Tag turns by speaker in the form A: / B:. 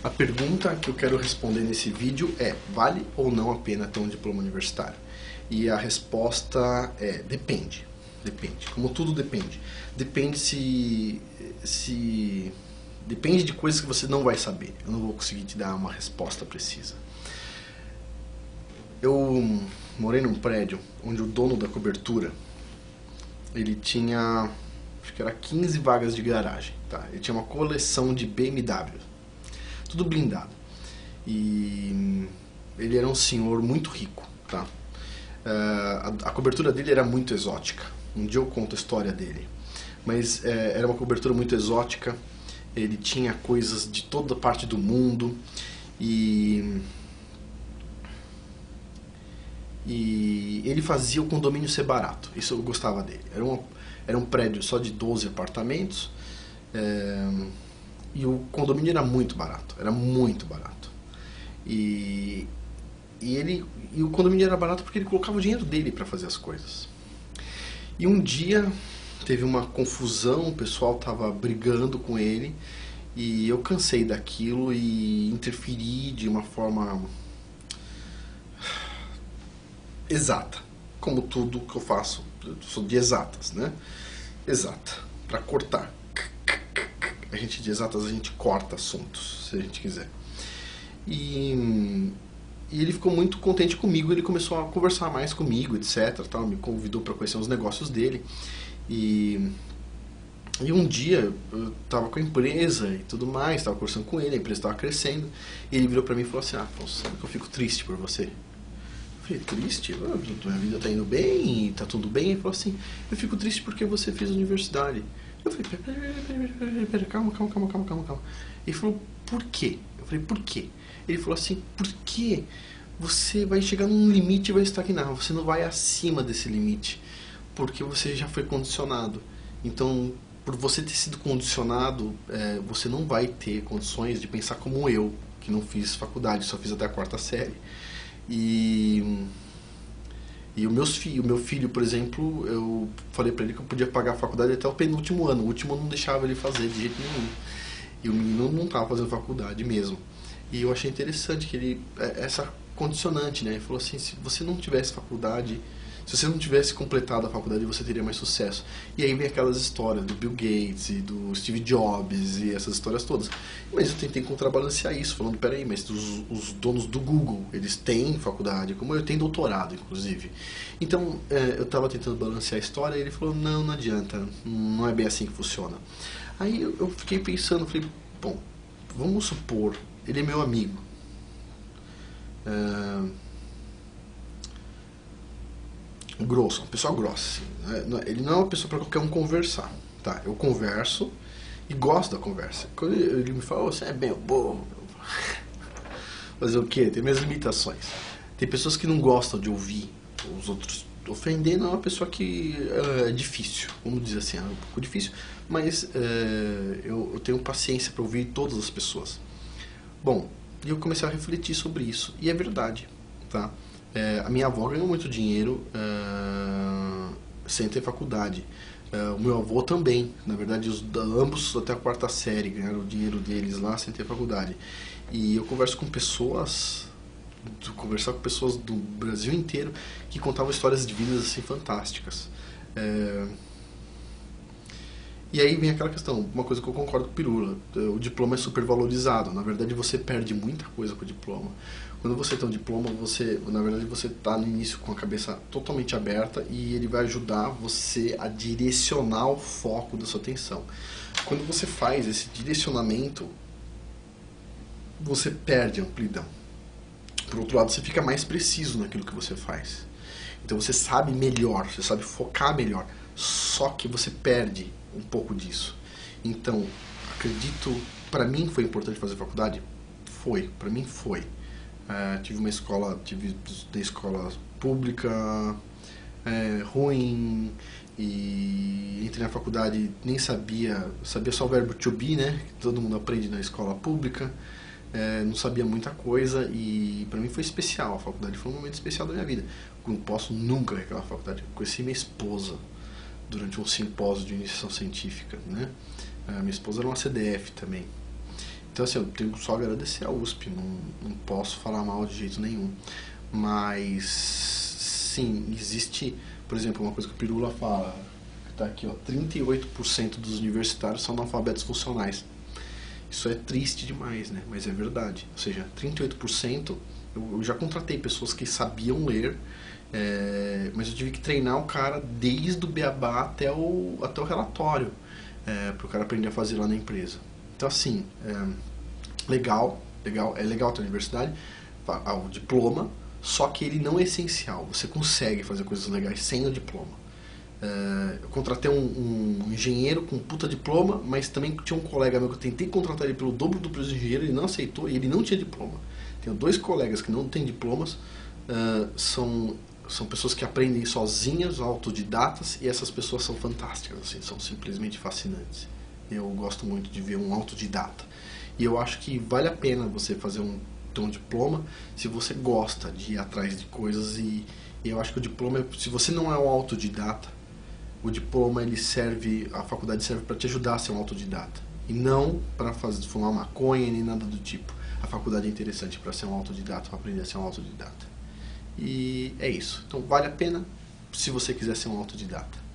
A: A pergunta que eu quero responder nesse vídeo é: vale ou não a pena ter um diploma universitário? E a resposta é: depende. Depende. Como tudo depende. Depende depende de coisas que você não vai saber. Eu não vou conseguir te dar uma resposta precisa. Eu morei num prédio onde o dono da cobertura, ele tinha, acho que era 15 vagas de garagem, tá? Ele tinha uma coleção de BMW, tudo blindado. E ele era um senhor muito rico, tá? A cobertura dele era muito exótica. Um dia eu conto a história dele. Mas era uma cobertura muito exótica. Ele tinha coisas de toda parte do mundo. E ele fazia o condomínio ser barato. Isso eu gostava dele. Era um prédio só de 12 apartamentos. E o condomínio era muito barato. Era muito barato. E o condomínio era barato porque ele colocava o dinheiro dele para fazer as coisas. E um dia teve uma confusão, o pessoal estava brigando com ele, e eu cansei daquilo e interferi de uma forma exata, como tudo que eu faço. Eu sou de exatas, né? Exata, para cortar. A gente de exatas, a gente corta assuntos, se a gente quiser. E ele ficou muito contente comigo, ele começou a conversar mais comigo, etc. Tal, me convidou para conhecer os negócios dele. E um dia eu estava com a empresa e tudo mais, estava conversando com ele, a empresa estava crescendo, e ele virou para mim e falou assim: Afonso, sabe que eu fico triste por você? Eu falei: triste? Minha vida está indo bem, está tudo bem? Ele falou assim: eu fico triste porque você fez universidade. Eu falei: pera, calma. Ele falou: por quê? Eu falei: por quê? Ele falou assim: porque você vai chegar num limite e vai estagnar, você não vai acima desse limite, porque você já foi condicionado. Então, por você ter sido condicionado, você não vai ter condições de pensar como eu, que não fiz faculdade, só fiz até a 4ª série. E o meu filho, por exemplo, eu falei pra ele que eu podia pagar a faculdade até o penúltimo ano. O último eu não deixava ele fazer de jeito nenhum. E o menino não estava fazendo faculdade mesmo. E eu achei interessante que ele, essa condicionante, né? Ele falou assim: se você não tivesse faculdade, se você não tivesse completado a faculdade, você teria mais sucesso. E aí vem aquelas histórias do Bill Gates e do Steve Jobs e essas histórias todas. Mas eu tentei contrabalancear isso, falando: peraí, mas os donos do Google, eles têm faculdade, como eu tenho doutorado, inclusive. Então, eu estava tentando balancear a história e ele falou: não adianta, não é bem assim que funciona. Aí eu fiquei pensando, falei: bom, vamos supor, ele é meu amigo. Grosso, uma pessoa grossa, assim, né? Ele não é uma pessoa para qualquer um conversar, tá? Eu converso e gosto da conversa. Quando ele me fala: você é bem burro, fazer o quê? Tem minhas limitações. Tem pessoas que não gostam de ouvir os outros. Ofender não é uma pessoa que é difícil, vamos dizer assim, é um pouco difícil, mas eu tenho paciência para ouvir todas as pessoas. Bom, e eu comecei a refletir sobre isso, e é verdade, tá? A minha avó ganhou muito dinheiro sem ter faculdade. O meu avô também, na verdade, ambos até a 4ª série ganharam o dinheiro deles lá sem ter faculdade. E eu conversar com pessoas do Brasil inteiro que contavam histórias de vidas assim fantásticas. E aí vem aquela questão, uma coisa que eu concordo com o Pirula: o diploma é super valorizado. Na verdade, você perde muita coisa com o diploma. Quando você tem um diploma, na verdade, você está no início com a cabeça totalmente aberta, e ele vai ajudar você a direcionar o foco da sua atenção. Quando você faz esse direcionamento, você perde a amplidão. Por outro lado, você fica mais preciso naquilo que você faz. Então você sabe melhor, você sabe focar melhor. Só que você perde um pouco disso. Então, acredito, para mim foi importante fazer faculdade? Foi, para mim foi. Tive uma escola pública ruim, e entrei na faculdade, nem sabia só o verbo to be, né? Que todo mundo aprende na escola pública. Não sabia muita coisa, e para mim foi especial. A faculdade foi um momento especial da minha vida. Não posso nunca reclamar da faculdade. Eu conheci minha esposa durante um simpósio de iniciação científica, né? Minha esposa era uma CDF também. Então, assim, eu tenho só a agradecer a USP, não posso falar mal de jeito nenhum. Mas, sim, existe, por exemplo, uma coisa que o Pirula fala, que tá aqui, ó, 38% dos universitários são analfabetos funcionais. Isso é triste demais, né? Mas é verdade. Ou seja, 38%, eu já contratei pessoas que sabiam ler, mas eu tive que treinar o cara desde o beabá até o relatório, para o cara aprender a fazer lá na empresa. Então, assim, legal, é legal ter a universidade, o diploma, só que ele não é essencial. Você consegue fazer coisas legais sem o diploma. Eu contratei um engenheiro com puta diploma, mas também tinha um colega meu que eu tentei contratar ele pelo dobro do preço do engenheiro, ele não aceitou e ele não tinha diploma. Tenho dois colegas que não têm diplomas, são pessoas que aprendem sozinhas, autodidatas, e essas pessoas são fantásticas, assim, são simplesmente fascinantes. Eu gosto muito de ver um autodidata. E eu acho que vale a pena você fazer ter um diploma se você gosta de ir atrás de coisas, e eu acho que o diploma, se você não é um autodidata, o diploma a faculdade serve para te ajudar a ser um autodidata e não para fumar maconha nem nada do tipo. A faculdade é interessante para ser um autodidata, para aprender a ser um autodidata. E é isso. Então vale a pena se você quiser ser um autodidata.